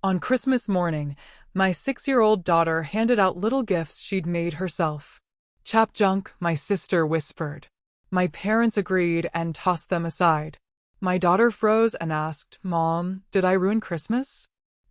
On Christmas morning, my 6-year-old daughter handed out little gifts she'd made herself. "Chap junk," my sister whispered. My parents agreed and tossed them aside. My daughter froze and asked, "Mom, did I ruin Christmas?"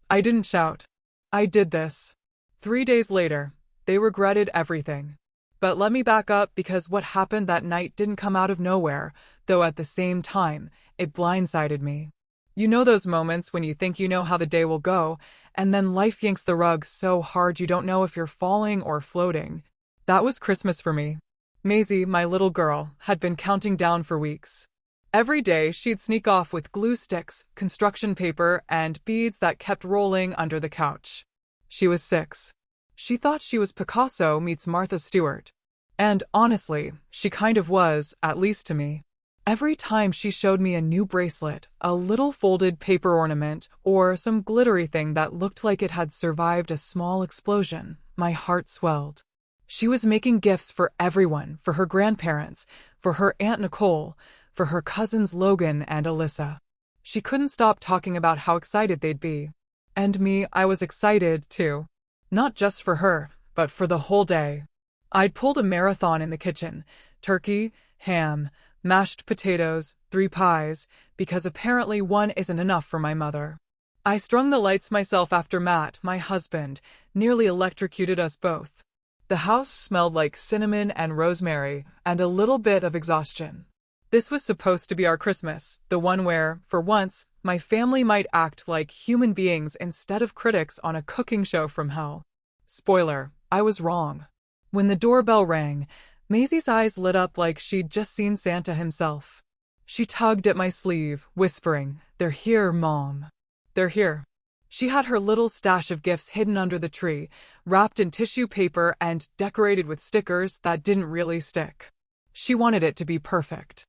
I didn't shout. I did this. 3 days later, they regretted everything. But let me back up, because what happened that night didn't come out of nowhere, though at the same time, it blindsided me. You know those moments when you think you know how the day will go, and then life yanks the rug so hard you don't know if you're falling or floating. That was Christmas for me. Maisie, my little girl, had been counting down for weeks. Every day she'd sneak off with glue sticks, construction paper, and beads that kept rolling under the couch. She was 6. She thought she was Picasso meets Martha Stewart. And honestly, she kind of was, at least to me. Every time she showed me a new bracelet, a little folded paper ornament, or some glittery thing that looked like it had survived a small explosion, my heart swelled. She was making gifts for everyone, for her grandparents, for her Aunt Nicole, for her cousins Logan and Alyssa. She couldn't stop talking about how excited they'd be. And me, I was excited too. Not just for her, but for the whole day. I'd pulled a marathon in the kitchen: turkey, ham, mashed potatoes, 3 pies, because apparently one isn't enough for my mother. I strung the lights myself after Matt, my husband, nearly electrocuted us both. The house smelled like cinnamon and rosemary, and a little bit of exhaustion. This was supposed to be our Christmas, the one where, for once, my family might act like human beings instead of critics on a cooking show from hell. Spoiler, I was wrong. When the doorbell rang, Maisie's eyes lit up like she'd just seen Santa himself. She tugged at my sleeve, whispering, "They're here, Mom. They're here." She had her little stash of gifts hidden under the tree, wrapped in tissue paper and decorated with stickers that didn't really stick. She wanted it to be perfect.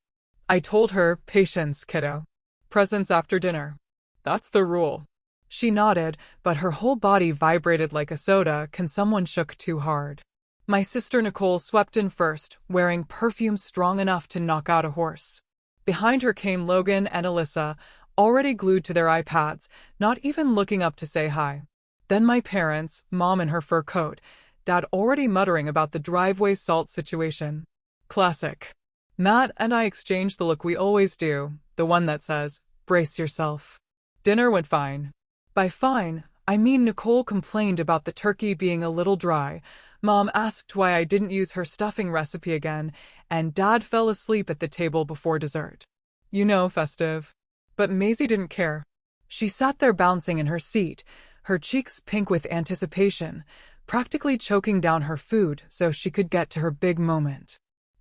I told her, "Patience, kiddo. Presents after dinner. That's the rule." She nodded, but her whole body vibrated like a soda can someone shook too hard. My sister Nicole swept in first, wearing perfume strong enough to knock out a horse. Behind her came Logan and Alyssa, already glued to their iPads, not even looking up to say hi. Then my parents, Mom in her fur coat, Dad already muttering about the driveway salt situation. Classic. Matt and I exchanged the look we always do, the one that says, "Brace yourself." Dinner went fine. By fine, I mean Nicole complained about the turkey being a little dry, Mom asked why I didn't use her stuffing recipe again, and Dad fell asleep at the table before dessert. You know, festive. But Maisie didn't care. She sat there bouncing in her seat, her cheeks pink with anticipation, practically choking down her food so she could get to her big moment.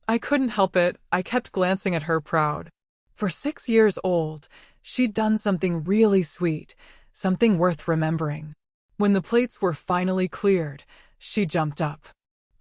I couldn't help it, I kept glancing at her proud. For 6 years old, she'd done something really sweet, something worth remembering. When the plates were finally cleared, she jumped up.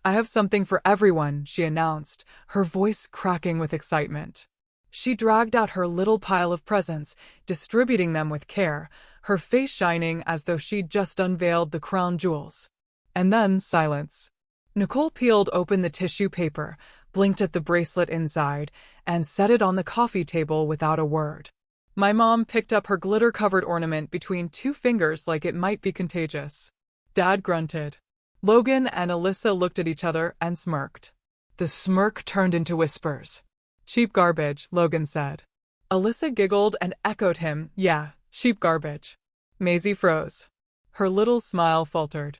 "I have something for everyone," she announced, her voice cracking with excitement. She dragged out her little pile of presents, distributing them with care, her face shining as though she'd just unveiled the crown jewels. And then silence. Nicole peeled open the tissue paper, blinked at the bracelet inside, and set it on the coffee table without a word. My mom picked up her glitter-covered ornament between 2 fingers like it might be contagious. Dad grunted. Logan and Alyssa looked at each other and smirked. The smirk turned into whispers. "Cheap garbage," Logan said. Alyssa giggled and echoed him, "Yeah, cheap garbage." Maisie froze. Her little smile faltered.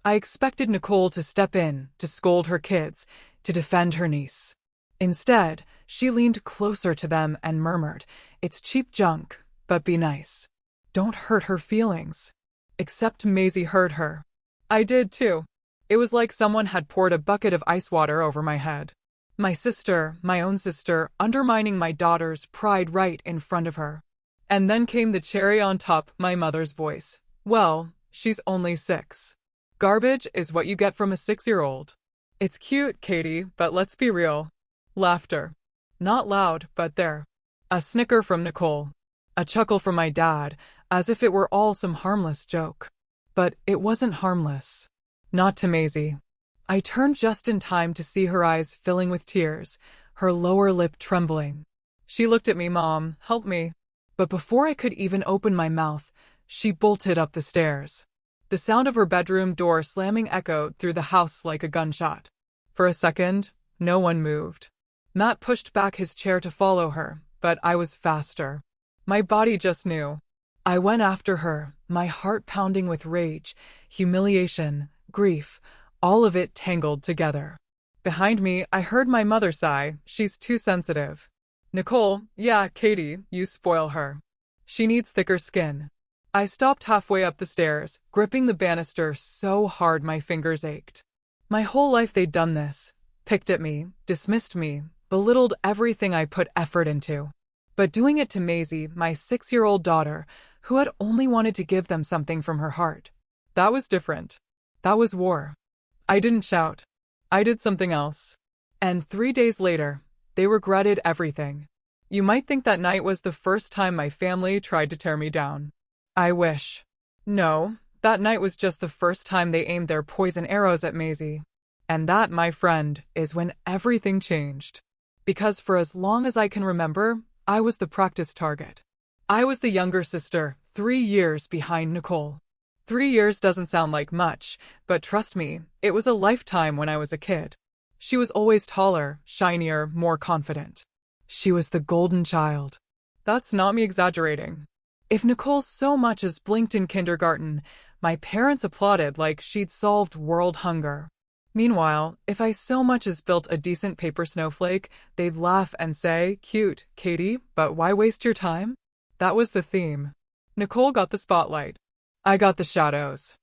I expected Nicole to step in, to scold her kids, to defend her niece. Instead, she leaned closer to them and murmured, "It's cheap junk, but be nice. Don't hurt her feelings." Except Maisie heard her. I did too. It was like someone had poured a bucket of ice water over my head. My sister, my own sister, undermining my daughter's pride right in front of her. And then came the cherry on top, my mother's voice. "Well, she's only 6. Garbage is what you get from a 6-year-old. It's cute, Katie, but let's be real." Laughter. Not loud, but there. A snicker from Nicole. A chuckle from my dad, as if it were all some harmless joke. But it wasn't harmless. Not to Maisie. I turned just in time to see her eyes filling with tears, her lower lip trembling. She looked at me, "Mom, help me." But before I could even open my mouth, She bolted up the stairs. The sound of her bedroom door slamming echoed through the house like a gunshot. For a second, no one moved. Matt pushed back his chair to follow her, but I was faster. My body just knew. I went after her, my heart pounding with rage, humiliation, grief, all of it tangled together. Behind me, I heard my mother sigh, "She's too sensitive." "Nicole, yeah, Katie, you spoil her. She needs thicker skin." I stopped halfway up the stairs, gripping the banister so hard my fingers ached. My whole life they'd done this. Picked at me, dismissed me, belittled everything I put effort into. But doing it to Maisie, my 6-year-old daughter, who had only wanted to give them something from her heart. That was different. That was war. I didn't shout. I did something else. And 3 days later, they regretted everything. You might think that night was the first time my family tried to tear me down. I wish. No, that night was just the first time they aimed their poison arrows at Maisie. And that, my friend, is when everything changed. Because for as long as I can remember, I was the practice target. I was the younger sister, 3 years behind Nicole. 3 years doesn't sound like much, but trust me, it was a lifetime when I was a kid. She was always taller, shinier, more confident. She was the golden child. That's not me exaggerating. If Nicole so much as blinked in kindergarten, my parents applauded like she'd solved world hunger. Meanwhile, if I so much as built a decent paper snowflake, they'd laugh and say, "Cute, Katie, but why waste your time?" That was the theme. Nicole got the spotlight. I got the shadows.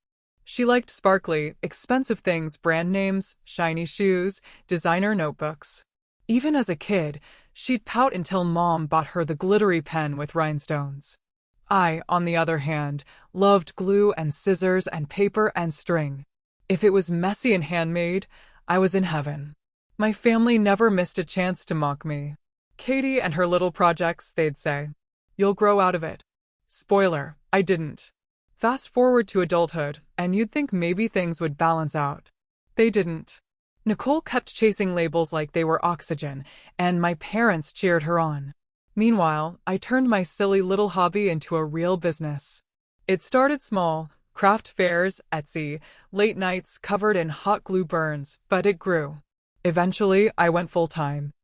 She liked sparkly, expensive things, brand names, shiny shoes, designer notebooks. Even as a kid, she'd pout until mom bought her the glittery pen with rhinestones. I, on the other hand, loved glue and scissors and paper and string. If it was messy and handmade, I was in heaven. My family never missed a chance to mock me. "Katie and her little projects," they'd say. "You'll grow out of it." Spoiler, I didn't. Fast forward to adulthood, and you'd think maybe things would balance out. They didn't. Nicole kept chasing labels like they were oxygen, and my parents cheered her on. Meanwhile, I turned my silly little hobby into a real business. It started small, craft fairs, Etsy, late nights covered in hot glue burns, but it grew. Eventually, I went full-time.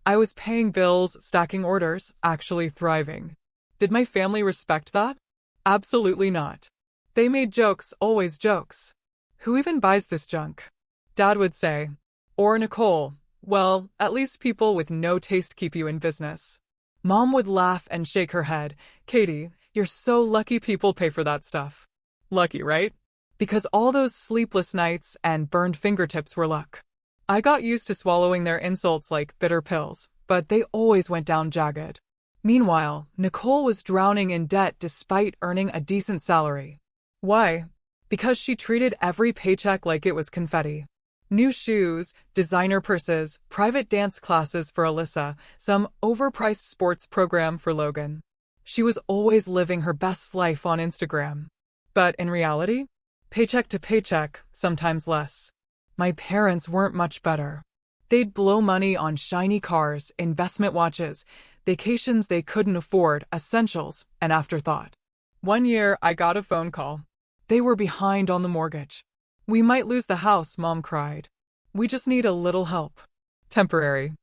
I was paying bills, stacking orders, actually thriving. Did my family respect that? Absolutely not. They made jokes, always jokes. "Who even buys this junk?" Dad would say. Or Nicole, "Well, at least people with no taste keep you in business." Mom would laugh and shake her head. "Katie, you're so lucky people pay for that stuff." Lucky, right? Because all those sleepless nights and burned fingertips were luck. I got used to swallowing their insults like bitter pills, but they always went down jagged. Meanwhile, Nicole was drowning in debt despite earning a decent salary. Why? Because she treated every paycheck like it was confetti. New shoes, designer purses, private dance classes for Alyssa, some overpriced sports program for Logan. She was always living her best life on Instagram. But in reality, paycheck to paycheck, sometimes less. My parents weren't much better. They'd blow money on shiny cars, investment watches, vacations they couldn't afford, essentials, an afterthought. One year, I got a phone call. They were behind on the mortgage. "We might lose the house," Mom cried. "We just need a little help." Temporary.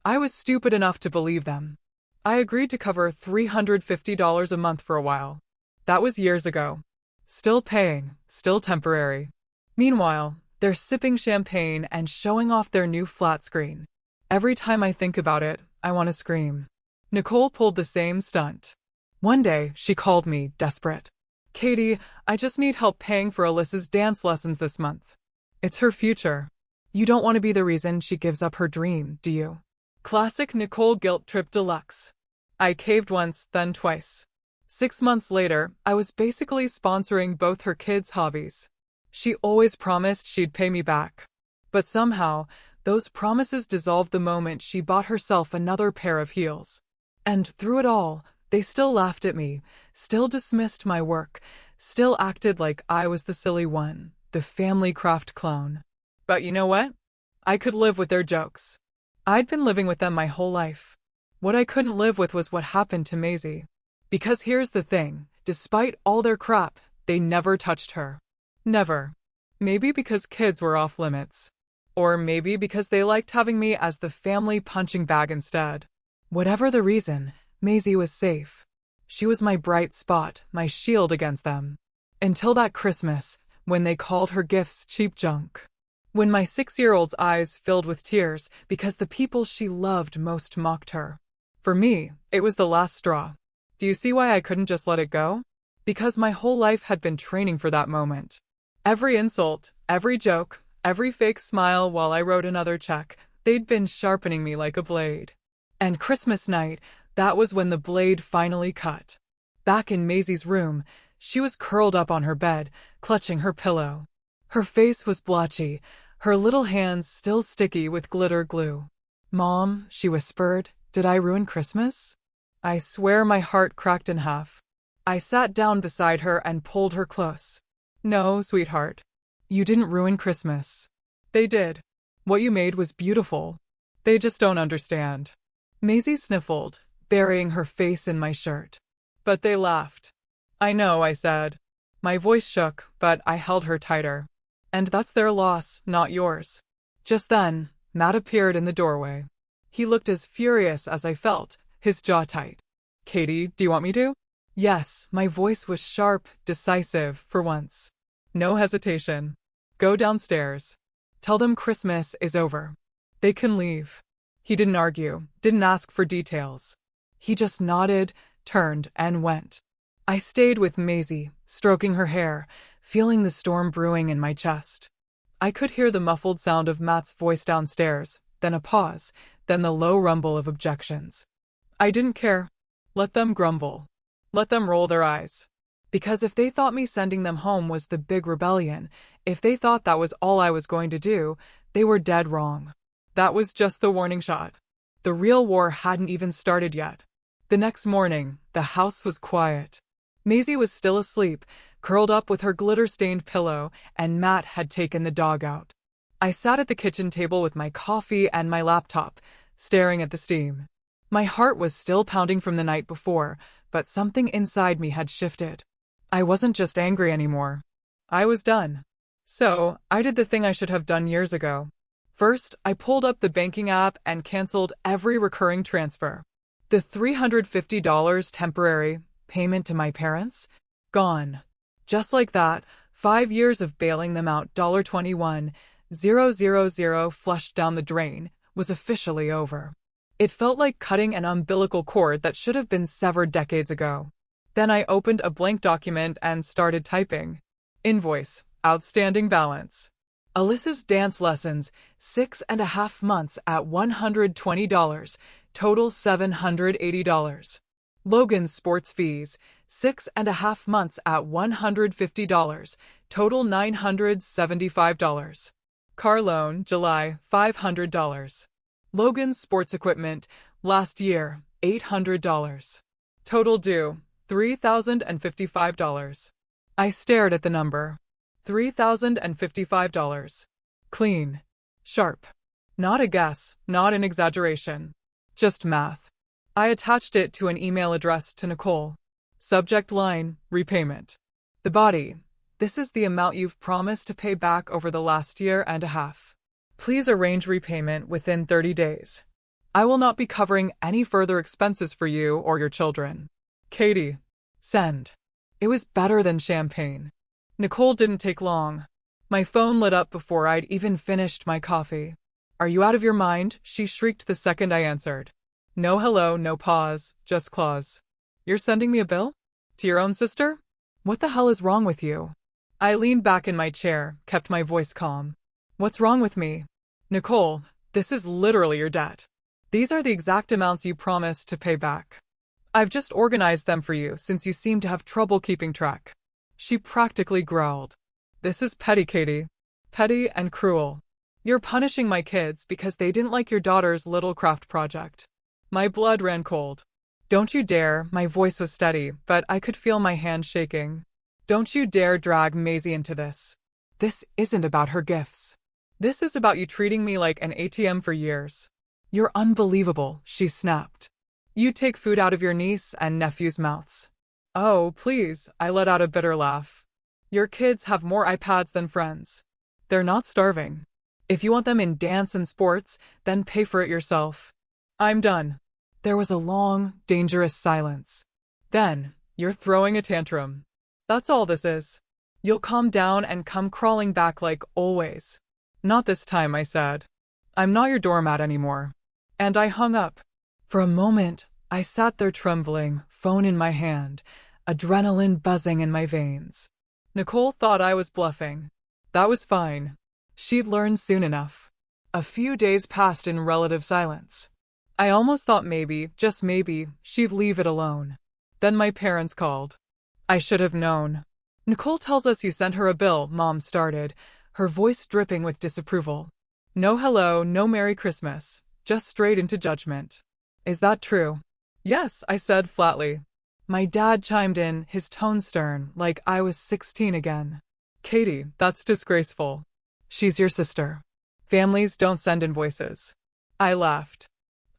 I was stupid enough to believe them. I agreed to cover $350 a month for a while. That was years ago. Still paying, still temporary. Meanwhile, they're sipping champagne and showing off their new flat screen. Every time I think about it, I want to scream. Nicole pulled the same stunt. One day, she called me, desperate. "Katie, I just need help paying for Alyssa's dance lessons this month." It's her future. You don't want to be the reason she gives up her dream, do you? Classic Nicole guilt trip deluxe. I caved once, then twice. 6 months later, I was basically sponsoring both her kids' hobbies. She always promised she'd pay me back. But somehow, those promises dissolved the moment she bought herself another pair of heels. And through it all, they still laughed at me, still dismissed my work, still acted like I was the silly one, the family craft clown. But you know what? I could live with their jokes. I'd been living with them my whole life. What I couldn't live with was what happened to Maisie. Because here's the thing, Despite all their crap, they never touched her. Never. Maybe because kids were off limits. Or maybe because they liked having me as the family punching bag instead. Whatever the reason, Maisie was safe. She was my bright spot, my shield against them. Until that Christmas, when they called her gifts cheap junk. When my 6-year-old's eyes filled with tears because the people she loved most mocked her. For me, it was the last straw. Do you see why I couldn't just let it go? Because my whole life had been training for that moment. Every insult, every joke, every fake smile while I wrote another check, they'd been sharpening me like a blade. And Christmas night, that was when the blade finally cut. Back in Maisie's room, she was curled up on her bed, clutching her pillow. Her face was blotchy, her little hands still sticky with glitter glue. "Mom," she whispered, "did I ruin Christmas?" I swear my heart cracked in half. I sat down beside her and pulled her close. "No, sweetheart. You didn't ruin Christmas. They did. What you made was beautiful. They just don't understand." Maisie sniffled, burying her face in my shirt. "But they laughed." "I know," I said. My voice shook, but I held her tighter. "And that's their loss, not yours." Just then, Matt appeared in the doorway. He looked as furious as I felt, his jaw tight. "Katie, do you want me to?" Yes, my voice was sharp, decisive, for once. No hesitation. "Go downstairs. Tell them Christmas is over. They can leave." He didn't argue, didn't ask for details. He just nodded, turned, and went. I stayed with Maisie, stroking her hair, feeling the storm brewing in my chest. I could hear the muffled sound of Matt's voice downstairs, then a pause, then the low rumble of objections. I didn't care. Let them grumble. Let them roll their eyes. Because if they thought me sending them home was the big rebellion, if they thought that was all I was going to do, they were dead wrong. That was just the warning shot. The real war hadn't even started yet. The next morning, the house was quiet. Maisie was still asleep, curled up with her glitter-stained pillow, and Matt had taken the dog out. I sat at the kitchen table with my coffee and my laptop, staring at the steam. My heart was still pounding from the night before, but something inside me had shifted. I wasn't just angry anymore. I was done. So, I did the thing I should have done years ago. First, I pulled up the banking app and canceled every recurring transfer. The $350 temporary payment to my parents? Gone. Just like that, 5 years of bailing them out $21,000 flushed down the drain was officially over. It felt like cutting an umbilical cord that should have been severed decades ago. Then I opened a blank document and started typing. Invoice, outstanding balance. Alyssa's dance lessons, 6.5 months at $120, total $780. Logan's sports fees, 6.5 months at $150, total $975. Car loan, July, $500. Logan's sports equipment, last year, $800. Total due, $3,055. I stared at the number. $3,055. Clean. Sharp. Not a guess, not an exaggeration. Just math. I attached it to an email addressed to Nicole. Subject line, repayment. The body. This is the amount you've promised to pay back over the last year and a half. Please arrange repayment within 30 days. I will not be covering any further expenses for you or your children. Katie. Send. It was better than champagne. Nicole didn't take long. My phone lit up before I'd even finished my coffee. "Are you out of your mind?" she shrieked the second I answered. No hello, no pause, just clause. "You're sending me a bill? To your own sister? What the hell is wrong with you?" I leaned back in my chair, kept my voice calm. "What's wrong with me?" "Nicole, this is literally your debt. These are the exact amounts you promised to pay back. I've just organized them for you since you seem to have trouble keeping track." She practically growled. "This is petty, Katie. Petty and cruel. You're punishing my kids because they didn't like your daughter's little craft project." My blood ran cold. "Don't you dare," my voice was steady, but I could feel my hand shaking. "Don't you dare drag Maisie into this. This isn't about her gifts. This is about you treating me like an ATM for years." "You're unbelievable," she snapped. "You take food out of your niece and nephew's mouths. Oh, please, I let out a bitter laugh. Your kids have more iPads than friends. They're not starving. If you want them in dance and sports, then pay for it yourself. I'm done. There was a long, dangerous silence. Then, you're throwing a tantrum. That's all this is. You'll calm down and come crawling back like always. Not this time, I said. I'm not your doormat anymore. And I hung up. For a moment, I sat there trembling, phone in my hand, adrenaline buzzing in my veins. Nicole thought I was bluffing. That was fine. She'd learn soon enough. A few days passed in relative silence. I almost thought maybe, just maybe, she'd leave it alone. Then my parents called. I should have known. Nicole tells us you sent her a bill, Mom started, her voice dripping with disapproval. No hello, no Merry Christmas, just straight into judgment. Is that true? Yes, I said flatly. My dad chimed in, his tone stern, like I was 16 again. Katie, that's disgraceful. She's your sister. Families don't send invoices. I laughed.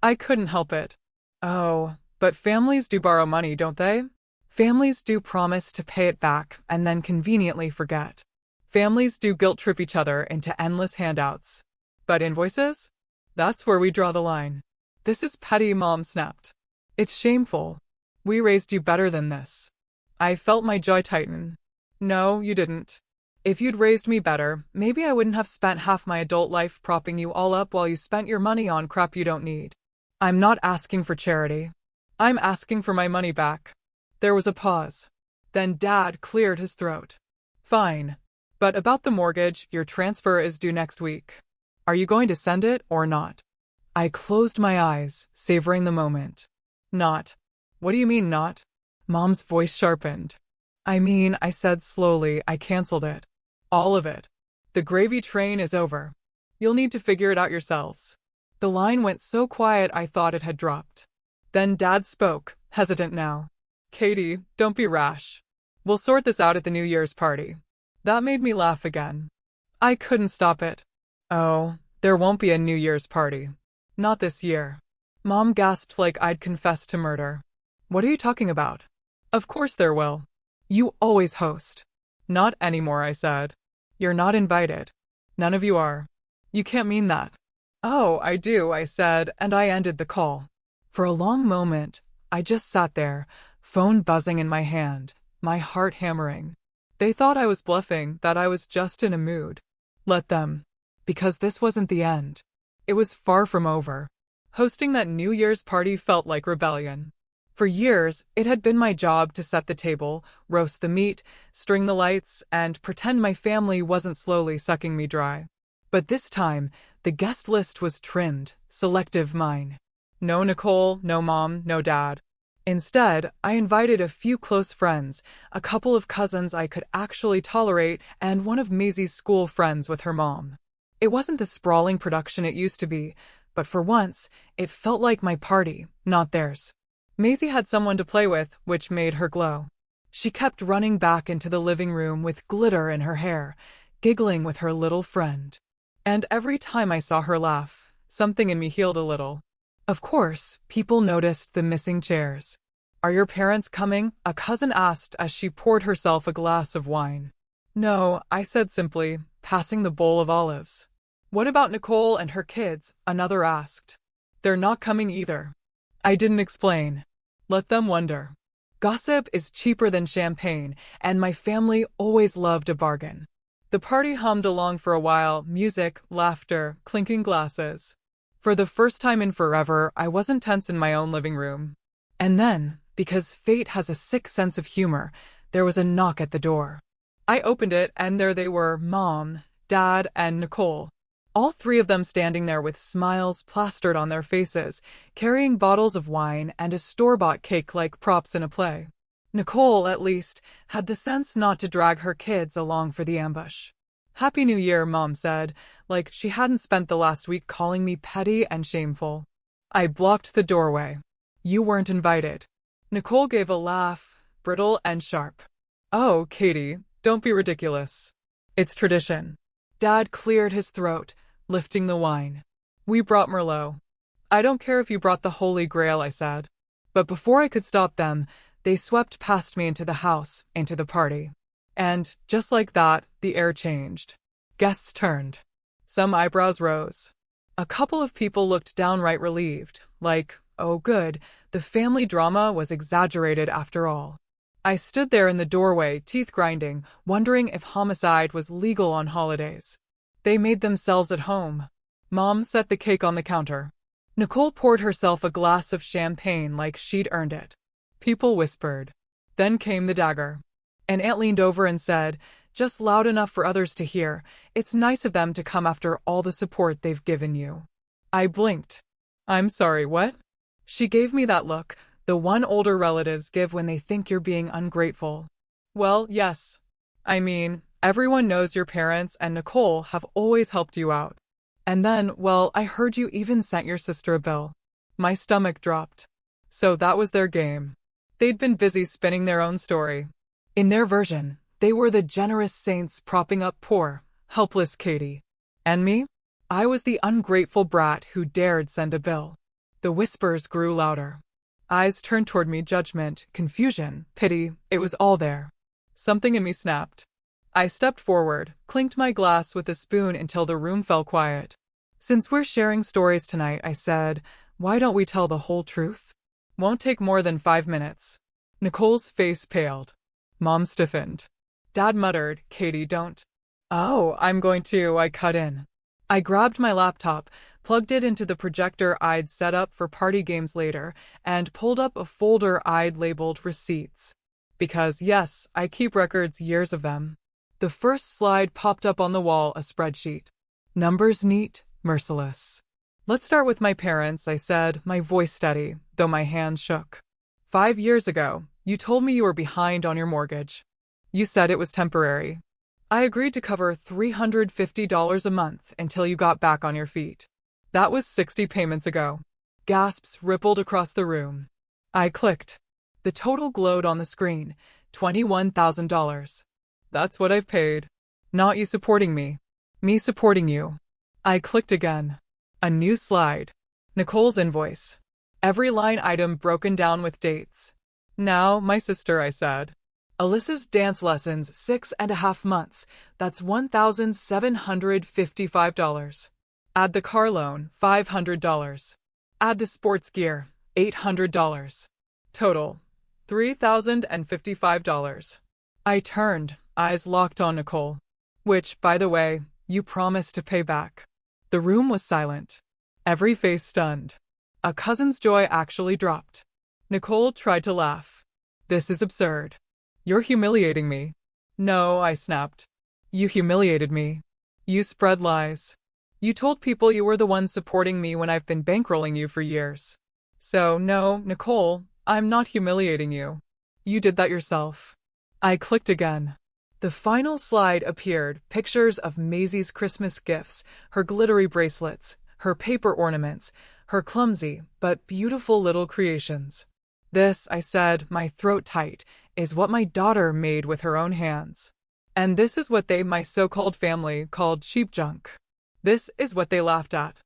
I couldn't help it. Oh, but families do borrow money, don't they? Families do promise to pay it back and then conveniently forget. Families do guilt trip each other into endless handouts. But invoices? That's where we draw the line. This is petty, Mom snapped. It's shameful. We raised you better than this. I felt my jaw tighten. No, you didn't. If you'd raised me better, maybe I wouldn't have spent half my adult life propping you all up while you spent your money on crap you don't need. I'm not asking for charity. I'm asking for my money back. There was a pause. Then Dad cleared his throat. Fine. But about the mortgage, your transfer is due next week. Are you going to send it or not? I closed my eyes, savoring the moment. Not. What do you mean not? Mom's voice sharpened. I said slowly, I canceled it. All of it. The gravy train is over. You'll need to figure it out yourselves. The line went so quiet I thought it had dropped. Then Dad spoke, hesitant now. Katie, don't be rash. We'll sort this out at the New Year's party. That made me laugh again. I couldn't stop it. Oh, there won't be a New Year's party. Not this year. Mom gasped like I'd confessed to murder. What are you talking about? Of course there will. You always host. Not anymore, I said. You're not invited. None of you are. You can't mean that. Oh, I do, I said, and I ended the call. For a long moment, I just sat there, phone buzzing in my hand, my heart hammering. They thought I was bluffing, that I was just in a mood. Let them. Because this wasn't the end. It was far from over. Hosting that New Year's party felt like rebellion. For years, it had been my job to set the table, roast the meat, string the lights, and pretend my family wasn't slowly sucking me dry. But this time, the guest list was trimmed, selective mine. No Nicole, no Mom, no Dad. Instead, I invited a few close friends, a couple of cousins I could actually tolerate, and one of Maisie's school friends with her mom. It wasn't the sprawling production it used to be, but for once, it felt like my party, not theirs. Maisie had someone to play with, which made her glow. She kept running back into the living room with glitter in her hair, giggling with her little friend. And every time I saw her laugh, something in me healed a little. Of course, people noticed the missing chairs. Are your parents coming? A cousin asked as she poured herself a glass of wine. No, I said simply, passing the bowl of olives. What about Nicole and her kids? Another asked. They're not coming either. I didn't explain. Let them wonder. Gossip is cheaper than champagne, and my family always loved a bargain. The party hummed along for a while, music, laughter, clinking glasses. For the first time in forever, I wasn't tense in my own living room. And then, because fate has a sick sense of humor, there was a knock at the door. I opened it, and there they were, Mom, Dad, and Nicole. All three of them standing there with smiles plastered on their faces, carrying bottles of wine and a store-bought cake like props in a play. Nicole, at least, had the sense not to drag her kids along for the ambush. Happy New Year, Mom said, like she hadn't spent the last week calling me petty and shameful. I blocked the doorway. You weren't invited. Nicole gave a laugh, brittle and sharp. Oh, Katie, don't be ridiculous. It's tradition. Dad cleared his throat, lifting the wine. We brought Merlot. I don't care if you brought the Holy Grail, I said. But before I could stop them, They swept past me into the house, into the party. And, just like that, the air changed. Guests turned. Some eyebrows rose. A couple of people looked downright relieved, like, oh good, the family drama was exaggerated after all. I stood there in the doorway, teeth grinding, wondering if homicide was legal on holidays. They made themselves at home. Mom set the cake on the counter. Nicole poured herself a glass of champagne like she'd earned it. People whispered. Then came the dagger. An aunt leaned over and said, just loud enough for others to hear, it's nice of them to come after all the support they've given you. I blinked. I'm sorry, what? She gave me that look, the one older relatives give when they think you're being ungrateful. Well, yes. I mean, everyone knows your parents and Nicole have always helped you out. And then, well, I heard you even sent your sister a bill. My stomach dropped. So that was their game. They'd been busy spinning their own story. In their version, they were the generous saints propping up poor, helpless Katie. And me? I was the ungrateful brat who dared send a bill. The whispers grew louder. Eyes turned toward me, judgment, confusion, pity, it was all there. Something in me snapped. I stepped forward, clinked my glass with a spoon until the room fell quiet. Since we're sharing stories tonight, I said, why don't we tell the whole truth? Won't take more than 5 minutes. Nicole's face paled. Mom stiffened. Dad muttered, Katie, don't. Oh, I'm going to, I cut in. I grabbed my laptop, plugged it into the projector I'd set up for party games later, and pulled up a folder I'd labeled receipts. Because, yes, I keep records, years of them. The first slide popped up on the wall, a spreadsheet. Numbers neat, merciless. Let's start with my parents, I said, my voice steady, though my hands shook. 5 years ago, you told me you were behind on your mortgage. You said it was temporary. I agreed to cover $350 a month until you got back on your feet. That was 60 payments ago. Gasps rippled across the room. I clicked. The total glowed on the screen, $21,000. That's what I've paid. Not you supporting me. Me supporting you. I clicked again. A new slide. Nicole's invoice. Every line item broken down with dates. Now, my sister, I said. Alyssa's dance lessons, 6.5 months. That's $1,755. Add the car loan, $500. Add the sports gear, $800. Total, $3,055. I turned, eyes locked on Nicole. Which, by the way, you promised to pay back. The room was silent. Every face stunned. A cousin's joy actually dropped. Nicole tried to laugh. This is absurd. You're humiliating me. No, I snapped. You humiliated me. You spread lies. You told people you were the one supporting me when I've been bankrolling you for years. So, no, Nicole, I'm not humiliating you. You did that yourself. I clicked again. The final slide appeared, pictures of Maisie's Christmas gifts, her glittery bracelets, her paper ornaments, her clumsy but beautiful little creations. This, I said, my throat tight, is what my daughter made with her own hands. And this is what they, my so-called family, called cheap junk. This is what they laughed at.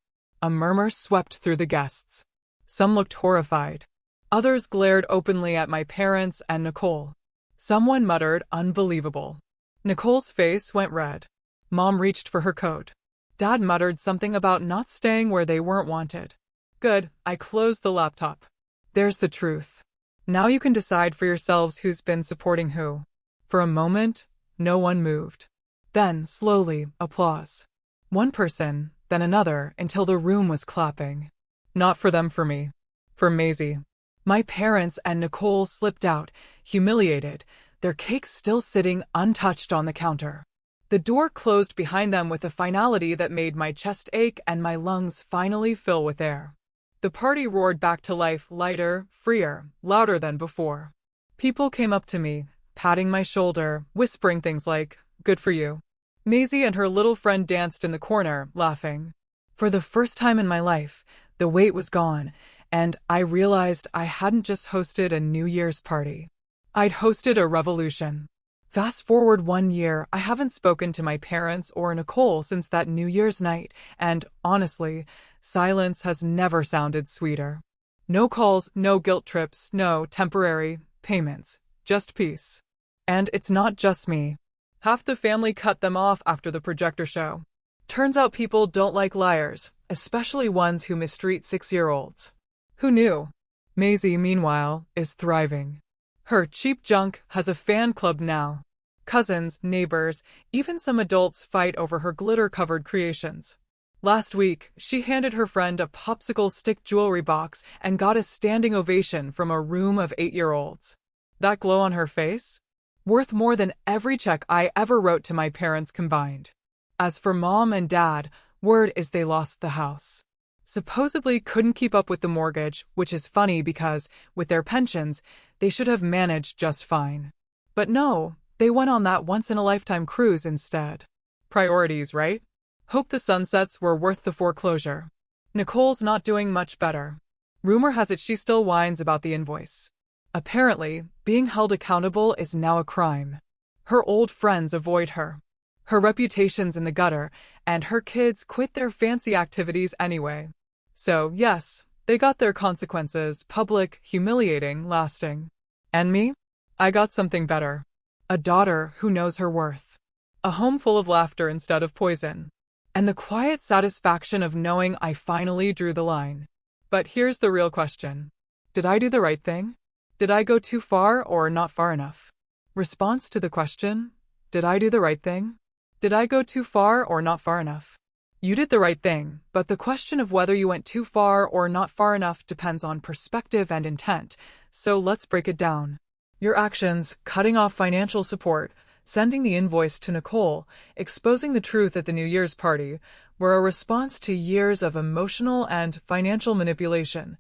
A murmur swept through the guests. Some looked horrified. Others glared openly at my parents and Nicole. Someone muttered, unbelievable. Nicole's face went red. Mom reached for her coat. Dad muttered something about not staying where they weren't wanted. Good, I closed the laptop. There's the truth. Now you can decide for yourselves who's been supporting who. For a moment, no one moved. Then, slowly, applause. One person, then another, until the room was clapping. Not for them, for me. For Maisie. My parents and Nicole slipped out, humiliated, their cake still sitting untouched on the counter. The door closed behind them with a finality that made my chest ache and my lungs finally fill with air. The party roared back to life, lighter, freer, louder than before. People came up to me, patting my shoulder, whispering things like, good for you. Maisie and her little friend danced in the corner, laughing. For the first time in my life, the weight was gone, and I realized I hadn't just hosted a New Year's party. I'd hosted a revolution. Fast forward 1 year, I haven't spoken to my parents or Nicole since that New Year's night, and, honestly, silence has never sounded sweeter. No calls, no guilt trips, no temporary, payments, just peace. And it's not just me. Half the family cut them off after the projector show. Turns out people don't like liars, especially ones who mistreat 6-year-olds. Who knew? Maisie, meanwhile, is thriving. Her cheap junk has a fan club now. Cousins, neighbors, even some adults fight over her glitter-covered creations. Last week, she handed her friend a popsicle stick jewelry box and got a standing ovation from a room of 8-year-olds. That glow on her face? Worth more than every check I ever wrote to my parents combined. As for Mom and Dad, word is they lost the house. Supposedly couldn't keep up with the mortgage, which is funny because, with their pensions, they should have managed just fine. But no, they went on that once-in-a-lifetime cruise instead. Priorities, right? Hope the sunsets were worth the foreclosure. Nicole's not doing much better. Rumor has it she still whines about the invoice. Apparently, being held accountable is now a crime. Her old friends avoid her. Her reputation's in the gutter, and her kids quit their fancy activities anyway. So, yes, they got their consequences, public, humiliating, lasting. And me? I got something better. A daughter who knows her worth. A home full of laughter instead of poison. And the quiet satisfaction of knowing I finally drew the line. But here's the real question. Did I do the right thing? Did I go too far or not far enough? Response to the question, did I do the right thing? Did I go too far or not far enough? You did the right thing, but the question of whether you went too far or not far enough depends on perspective and intent, so let's break it down. Your actions, cutting off financial support, sending the invoice to Nicole, exposing the truth at the New Year's party, were a response to years of emotional and financial manipulation,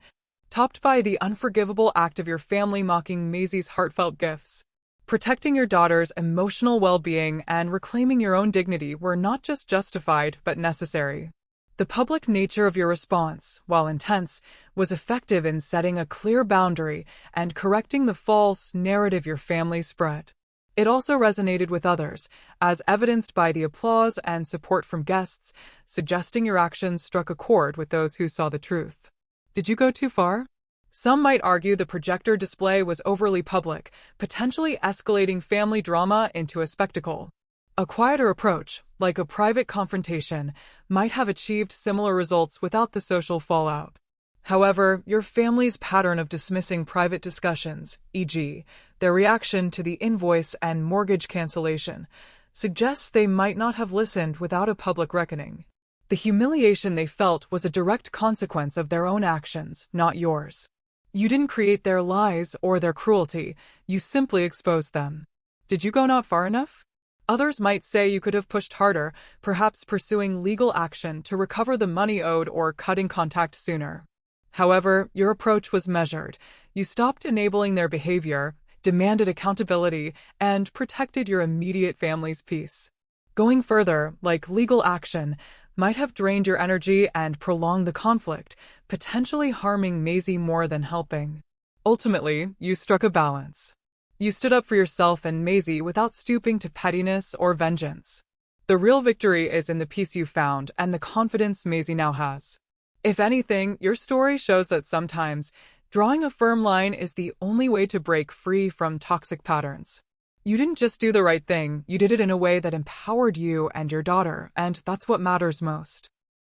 topped by the unforgivable act of your family mocking Maisie's heartfelt gifts. Protecting your daughter's emotional well-being and reclaiming your own dignity were not just justified but necessary. The public nature of your response, while intense, was effective in setting a clear boundary and correcting the false narrative your family spread. It also resonated with others, as evidenced by the applause and support from guests, suggesting your actions struck a chord with those who saw the truth. Did you go too far? Some might argue the projector display was overly public, potentially escalating family drama into a spectacle. A quieter approach, like a private confrontation, might have achieved similar results without the social fallout. However, your family's pattern of dismissing private discussions, e.g., their reaction to the invoice and mortgage cancellation, suggests they might not have listened without a public reckoning. The humiliation they felt was a direct consequence of their own actions, not yours. You didn't create their lies or their cruelty, you simply exposed them. Did you go not far enough? Others might say you could have pushed harder, perhaps pursuing legal action to recover the money owed or cutting contact sooner. However, your approach was measured. You stopped enabling their behavior, demanded accountability, and protected your immediate family's peace. Going further, like legal action, might have drained your energy and prolonged the conflict, potentially harming Maisie more than helping. Ultimately, you struck a balance. You stood up for yourself and Maisie without stooping to pettiness or vengeance. The real victory is in the peace you found and the confidence Maisie now has. If anything, your story shows that sometimes drawing a firm line is the only way to break free from toxic patterns. You didn't just do the right thing, you did it in a way that empowered you and your daughter, and that's what matters most.